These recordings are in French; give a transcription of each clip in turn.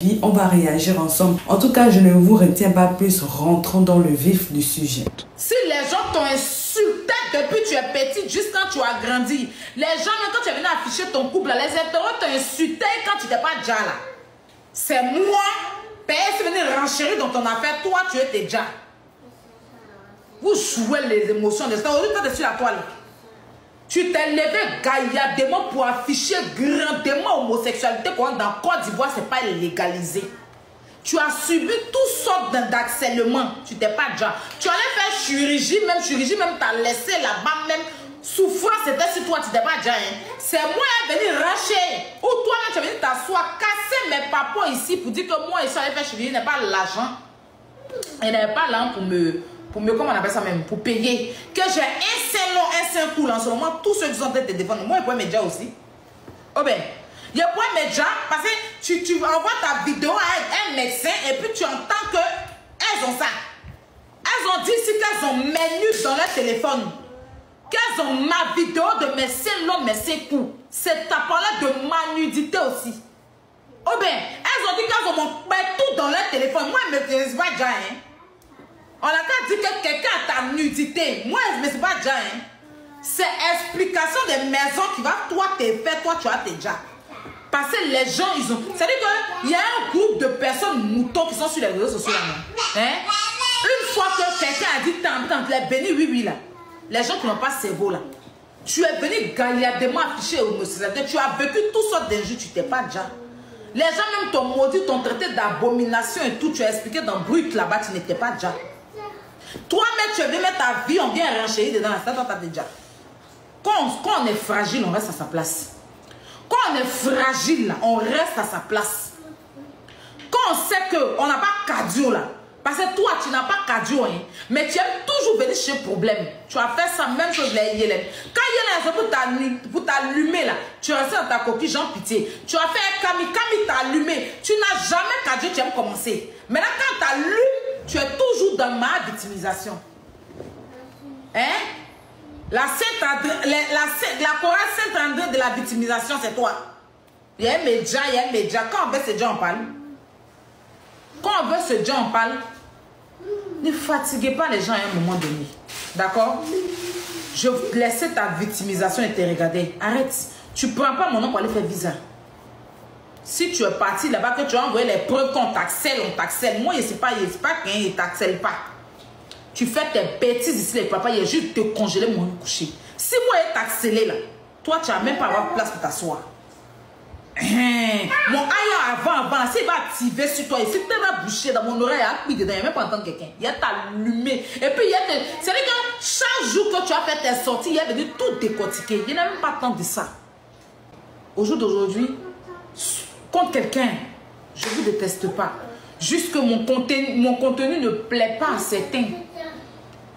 Puis on va réagir ensemble. En tout cas, je ne vous retiens pas plus. Rentrons dans le vif du sujet. Si les gens t'ont insulté depuis que tu es petite jusqu'à quand tu as grandi, les gens, même quand tu es venu afficher ton couple, les hétéros t'ont insulté quand tu n'étais pas déjà là. C'est moi, PS venir renchérir dans ton affaire, toi tu étais déjà. Vous jouez les émotions de ça. Aujourd'hui, tu es sur la toile. Tu t'es levé gaillardement pour afficher grandement l'homosexualité quand dans Côte d'Ivoire, ce n'est pas légalisé. Tu as subi toutes sortes d'harcèlement. Tu t'es pas déjà. Tu allais faire chirurgie, même t'as laissé là-bas, même souffrance, c'était sur toi, tu t'es pas déjà. Hein. C'est moi qui est venu racher. Ou toi-même, tu es venu t'asseoir, casser mes papas ici pour dire que moi, ici, allais faire chirurgie, il n'est pas l'argent. Il n'est pas là pour me comment on appelle ça même, pour payer. Que j'ai un sein long, un sein cool en ce moment, tous ceux qui sont en train de te défendre, moi, je peux média aussi. Oh ben, je peux média parce que tu envoies ta vidéo à un médecin et puis tu entends qu'elles ont ça. Elles ont dit ici qu'elles ont menu dans leur téléphone. Qu'elles ont ma vidéo de mes seins longs, mes seins courts. C'est ta parole de ma nudité aussi. Oh ben, elles ont dit qu'elles ont mon tout dans leur téléphone. Moi, je ne me dis pas déjà, hein. On a qu'à dire que quelqu'un a ta nudité. Moi, je ne me suis pas déjà. Hein. C'est explication des maisons qui va, toi, t'es fait, toi, tu as déjà. Parce que les gens, ils ont. C'est-à-dire qu'il y a un groupe de personnes moutons qui sont sur les réseaux sociaux. Hein? Une fois que quelqu'un a dit, tant, les bénis, oui, là. Les gens qui n'ont pas cerveau, là. Tu es venu gaillardement afficher homosexualité. Tu as vécu toutes sortes d'injures, tu t'es pas déjà. Les gens même t'ont maudit, t'ont traité d'abomination et tout. Tu as expliqué dans Brut là-bas, tu n'étais pas déjà. Toi-même, tu veux mettre ta vie, on vient renchérir dedans la toi, t'as déjà. Quand on est fragile, on reste à sa place. Quand on est fragile, là, on reste à sa place. Quand on sait qu'on n'a pas cardio, là, parce que toi, tu n'as pas cardio, hein, mais tu aimes toujours venir chez problème. Tu as fait ça, même chose les Yélène. Quand Yélène est pour t'allumer, là, tu es resté dans ta coquille, Jean Pitié. Tu as fait un Kami t'a allumé. Tu n'as jamais cardio, tu aimes commencer. Maintenant, quand tu allumes, tu es toujours dans ma victimisation. Hein? La chorale Saint-André de la victimisation, c'est toi. Il y a un média, Quand on veut ce Dieu, on parle. Quand on veut ce Dieu, on parle. Ne fatiguez pas les gens à un moment donné. D'accord? Je laissais ta victimisation et te regarder. Arrête. Tu ne prends pas mon nom pour aller faire visa. Si tu es parti là-bas, que tu as envoyé les preuves qu'on t'accèle, on t'accèle. Moi, je ne sais pas qu'il ne t'accèle pas. Tu fais tes bêtises ici, les papas, il y a juste te congeler mon coucher. Si moi, je t'accélé là, toi, tu n'as même pas avoir place pour t'asseoir. Mon aïe avant, s'il va activer sur toi, si tu vas boucher dans mon oreille, il n'y a même pas entendre quelqu'un. Il y a t'allumer. Et puis, c'est-à-dire que chaque jour que tu as fait tes sorties, il y a venu tout décortiquer. Il n'y a même pas tant de ça. Au jour d'aujourd'hui, contre quelqu'un, je ne vous déteste pas. Juste que mon contenu ne plaît pas à certains.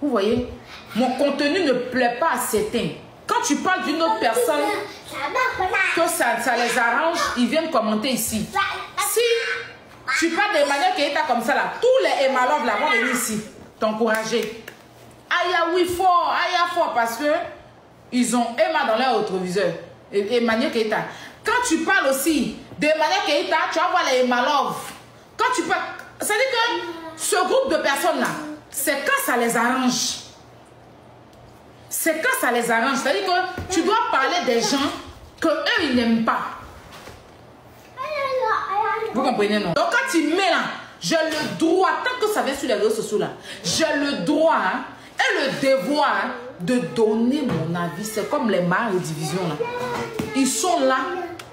Vous voyez? Mon contenu ne plaît pas à certains. Quand tu parles d'une autre personne, que ça les arrange, ils viennent commenter ici. Si tu parles de manière qui est comme ça, là, tous les Emalov là vont venir ici, t'encourager. Aïe, oui, fort, parce que ils ont Emma dans leur rétroviseur. Emmanuel Keita. Quand tu parles aussi de Emmanuel Keita, tu vas voir les Emalov. Quand tu parles, ça dit que ce groupe de personnes-là, c'est quand ça les arrange. C'est quand ça les arrange. C'est-à-dire que tu dois parler des gens que eux, ils n'aiment pas. Vous comprenez, non? Donc, quand tu mets là, j'ai le droit, tant que ça vient sur les réseaux sociaux là, j'ai le droit et le devoir de donner mon avis. C'est comme les marques de division là. Ils sont là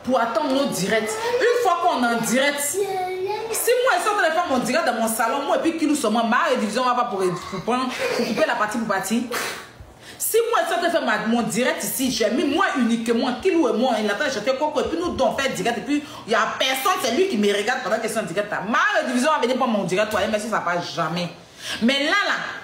pour attendre nos directs. Une fois qu'on est en direct, si moi je suis en train de faire mon direct dans mon salon, moi et puis qu'il nous sommes, ma division va pas pour couper la partie pour partie. Si moi je suis en train de faire mon direct ici, j'ai mis moi uniquement, Kilou et moi, il attend de chanter Coco, et puis nous devons faire direct, et puis il n'y a personne, c'est lui qui me regarde pendant que c'est en direct. Ma division va venir pour mon direct, toi, mais si ça passe jamais. Mais là,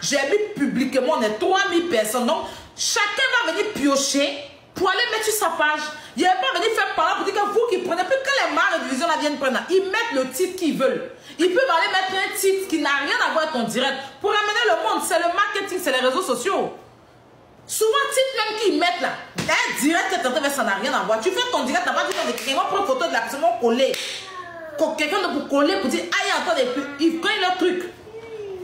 j'ai mis publiquement, on est 3000 personnes, donc chacun va venir piocher pour aller mettre sur sa page. Il n'y a pas venir faire parler pour dire que vous qui prenez, puis quand les marques de division là viennent prendre, ils mettent le titre qu'ils veulent. Ils peuvent aller mettre un titre qui n'a rien à voir avec ton direct. Pour amener le monde, c'est le marketing, c'est les réseaux sociaux. Souvent, titre même qu'ils mettent là, un direct que tu as fait, ça n'a rien à voir. Tu fais ton direct, tu n'as pas dit d'écrire, on prend photo de la personne collée. quelqu'un pour coller, pour dire, aïe, attendez, il connaît le truc.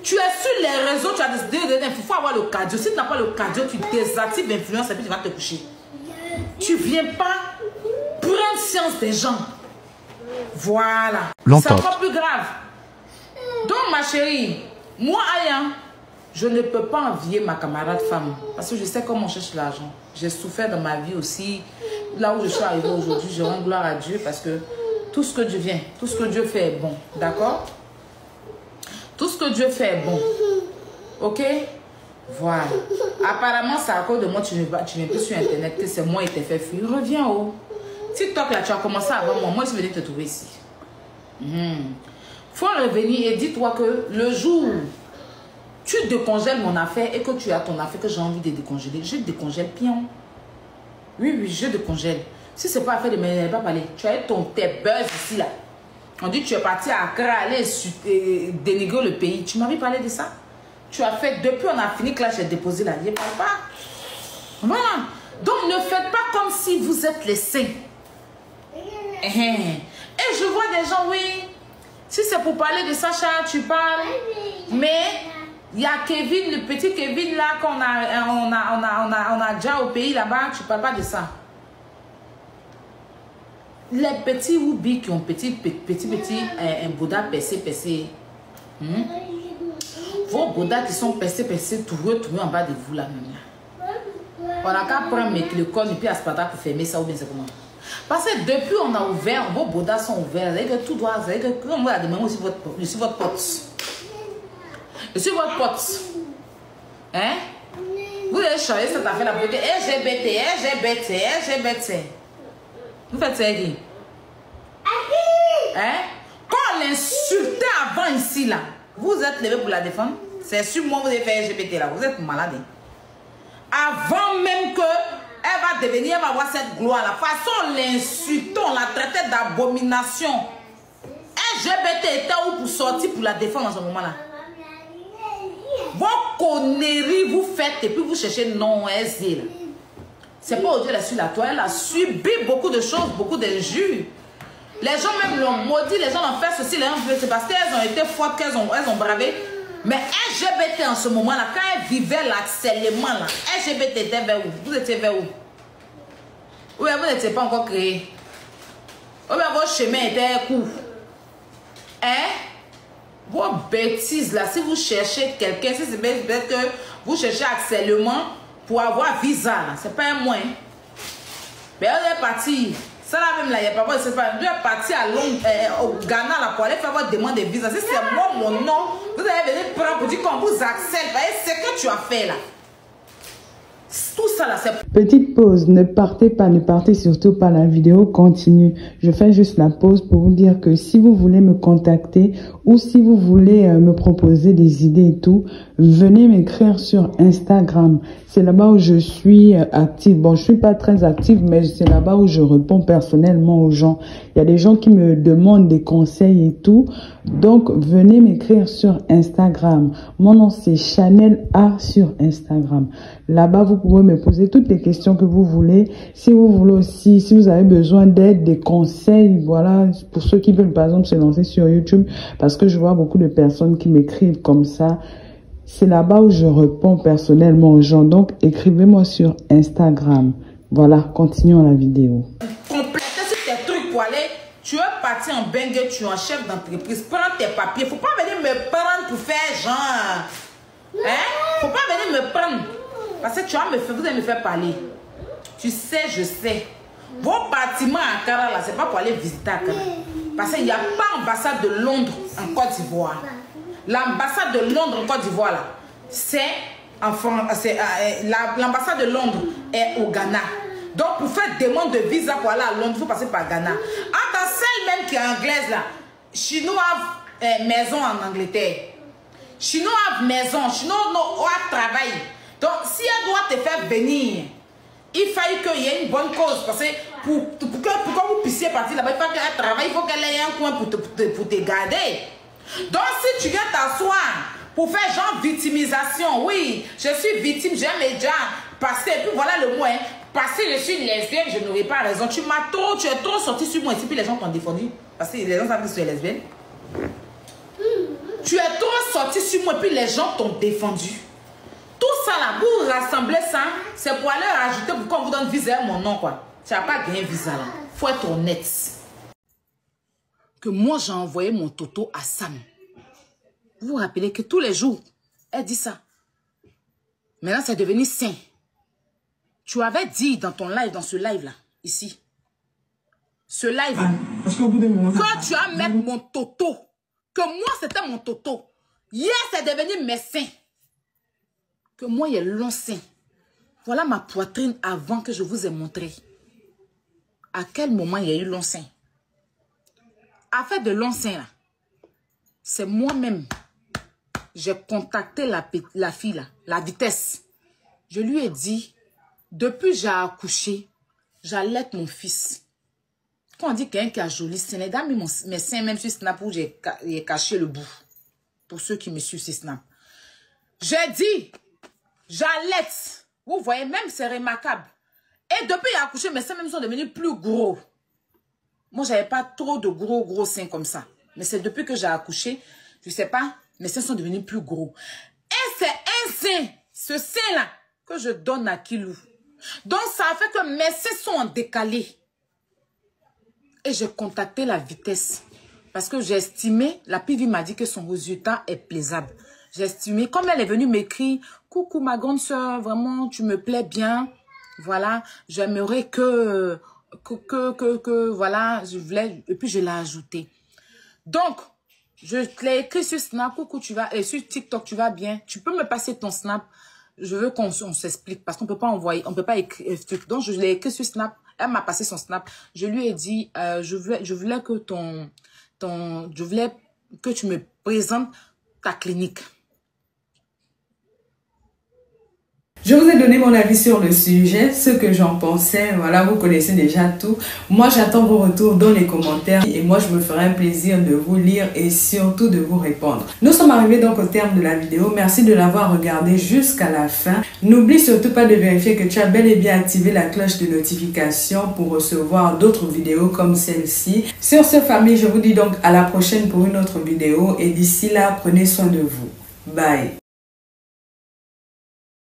Tu es sur les réseaux, tu as décidé de donner, il faut avoir le cardio. Si tu n'as pas le cardio, tu désactives l'influence et puis tu vas te coucher. Tu ne viens pas prendre science des gens. Voilà. C'est encore plus grave. Donc, ma chérie, moi, Aya, je ne peux pas envier ma camarade femme. Parce que je sais comment on cherche l'argent. J'ai souffert dans ma vie aussi. Là où je suis arrivée aujourd'hui, je rends gloire à Dieu parce que tout ce que Dieu vient, tout ce que Dieu fait est bon. D'accord? Tout ce que Dieu fait est bon. Ok? Voilà. Apparemment, c'est à cause de moi, tu n'es plus sur Internet, que c'est moi qui t'ai fait fuir. Reviens haut. TikTok, là, tu as commencé avant moi. Moi, je venais te trouver ici. Faut revenir et dis-toi que le jour où tu décongèles mon affaire et que tu as ton affaire que j'ai envie de décongeler, je décongèle pion. Oui, je décongèle. Si ce n'est pas affaire de ne pas parler, tu as eu tes buzz ici, là. On dit que tu es parti à Accra, aller dénigrer le pays. Tu m'avais parlé de ça? Tu as fait, depuis on a fini que là, j'ai déposé là. Je ne parle pas. Voilà. Donc, ne faites pas comme si vous êtes les saints. Et je vois des gens, oui, si c'est pour parler de Sacha, tu parles. Mais il y a Kevin, le petit Kevin là, qu'on a déjà au pays là-bas, tu ne parles pas de ça. Les petits Woubi qui ont petit un Bouddha percé. Vos Bouddhas qui sont percés, tout en bas de vous là-même. On a qu'à prendre le corps et puis Aspata pour fermer ça ou bien c'est comment. Parce que depuis on a ouvert, vos Bouddhas sont ouverts, que tout doit, comme moi, demain, je suis votre pote. Je suis votre pote. Hein? Vous avez changé cette affaire-là pour dire LGBT. Vous faites ça, qui? Hein? Quand on l'insultait avant ici, là, vous êtes levé pour la défendre? C'est sûr, moi, vous avez fait LGBT, là. Vous êtes malade. Avant même que elle va devenir, elle va avoir cette gloire. La façon, on l'insultait, on la traitait d'abomination. LGBT était où pour sortir pour la défendre en ce moment-là? Vos conneries, vous faites et puis vous cherchez non, elle. C'est pas aujourd'hui qu'elle a su la toile, elle a subi beaucoup de choses, beaucoup d'injures. Les gens même l'ont maudit, les gens l'ont fait ceci, les gens ont fait, c'est parce qu'elles ont été fortes, qu'elles ont bravé. Mais LGBT en ce moment-là, quand elle vivait l'harcèlement, là, LGBT était vers où? Vous étiez vers où? Oui, vous n'étiez pas encore créé. Oui, votre chemin était court. Hein? Vos bêtises là, si vous cherchez quelqu'un, si c'est peut-être que vous cherchez harcèlement pour avoir visa, c'est pas un moyen. Mais on est parti. Ça là même là, il n'y a pas de pas. Vous êtes parti à Londres, au Ghana là, pour aller faire votre demande de visa. Si c'est moi, mon nom, vous allez venir prendre pour dire qu'on vous harcèle. C'est ce que tu as fait là. Tout ça là, c'est... Petite pause, ne partez surtout pas, la vidéo continue. Je fais juste la pause pour vous dire que si vous voulez me contacter ou si vous voulez me proposer des idées et tout, venez m'écrire sur Instagram. C'est là-bas où je suis active. Bon, je suis pas très active, mais c'est là-bas où je réponds personnellement aux gens. Il y a des gens qui me demandent des conseils et tout. Donc, venez m'écrire sur Instagram. Mon nom, c'est Chanel A sur Instagram. Là-bas, vous pouvez me poser toutes les questions que vous voulez. Si vous voulez aussi, si vous avez besoin d'aide, des conseils, voilà, pour ceux qui veulent par exemple se lancer sur YouTube, parce que je vois beaucoup de personnes qui m'écrivent comme ça. C'est là-bas où je réponds personnellement aux gens. Donc, écrivez-moi sur Instagram. Voilà, continuons la vidéo. Compléter sur tes trucs pour aller. Tu es parti en banger, tu es un chef d'entreprise. Prends tes papiers. Faut pas venir me prendre pour faire genre. Hein? Faut pas venir me prendre. Parce que tu vas vous allez me faire parler. Tu sais, je sais. Vos bâtiments à Accra, là, c'est pas pour aller visiter Accra. Parce qu'il n'y a pas d'ambassade de Londres en Côte d'Ivoire. L'ambassade de Londres en Côte d'Ivoire, là, c'est en France. L'ambassade de Londres est au Ghana. Donc, pour faire demande de visa pour aller à Londres, il faut passer par Ghana. Dans celle même qui est anglaise, là, Chinois a maison en Angleterre. Chinois a maison, Chinois a travail. Donc, si elle doit te faire venir, il faille qu'il y ait une bonne cause. Parce que pour que vous puissiez partir là-bas, il faut qu'elle travaille, il faut qu'elle ait un coin pour te garder. Donc, si tu viens t'asseoir pour faire genre victimisation, oui, je suis victime, j'ai un média, parce que, et puis voilà le mot, parce que je suis lesbienne, je n'aurais pas raison. Tu es trop sorti sur moi ici, puis les gens t'ont défendu. Parce que les gens savent que tu es lesbienne. Tu es trop sorti sur moi et puis les gens t'ont défendu. Tout ça là, vous rassemblez ça, c'est pour aller rajouter pour qu'on vous donne visa mon nom quoi. Tu n'as pas gagné visa là. Faut être honnête. Que moi j'ai envoyé mon toto à Sam. Vous vous rappelez que tous les jours, elle dit ça. Maintenant c'est devenu sain. Tu avais dit dans ton live, dans ce live là, ici. Ce live, parce qu'au bout d'un moment, quand tu as mis mon toto, que moi c'était mon toto, hier c'est devenu mes seins, que moi il y a long sein. Voilà ma poitrine avant que je vous ai montré. À quel moment il y a eu long sein? Affaire de long sein là, c'est moi-même. J'ai contacté la fille là, la vitesse. Je lui ai dit, depuis j'ai accouché, j'allaite mon fils. Quand on dit quelqu'un qui a joli sein, les dames, mes seins, même sur Snap, où j'ai caché le bout. Pour ceux qui me suivent sur Snap. J'ai dit, j'allaite. Vous voyez, même c'est remarquable. Et depuis j'ai accouché, mes seins même sont devenus plus gros. Moi, j'avais pas trop de gros seins comme ça. Mais c'est depuis que j'ai accouché, je sais pas, mes seins sont devenus plus gros. Et c'est un sein, ce sein-là, que je donne à Kilou. Donc, ça a fait que mes seins sont en décalé. Et j'ai contacté la vitesse. Parce que j'ai estimé, la PV m'a dit que son résultat est plaisable. J'ai estimé, comme elle est venue m'écrire, coucou ma grande soeur, vraiment, tu me plais bien. Voilà, j'aimerais que voilà, je voulais, et puis je l'ai ajouté. Donc, je l'ai écrit sur Snap, coucou, tu vas, et sur TikTok, tu vas bien. Tu peux me passer ton Snap. Je veux qu'on s'explique parce qu'on peut pas envoyer, on peut pas écrire. Donc, je l'ai écrit sur Snap. Elle m'a passé son Snap. Je lui ai dit, je voulais que je voulais que tu me présentes ta clinique. Je vous ai donné mon avis sur le sujet, ce que j'en pensais. Voilà, vous connaissez déjà tout. Moi, j'attends vos retours dans les commentaires et moi, je me ferai un plaisir de vous lire et surtout de vous répondre. Nous sommes arrivés donc au terme de la vidéo. Merci de l'avoir regardé jusqu'à la fin. N'oublie surtout pas de vérifier que tu as bel et bien activé la cloche de notification pour recevoir d'autres vidéos comme celle-ci. Sur ce, famille, je vous dis donc à la prochaine pour une autre vidéo et d'ici là, prenez soin de vous. Bye.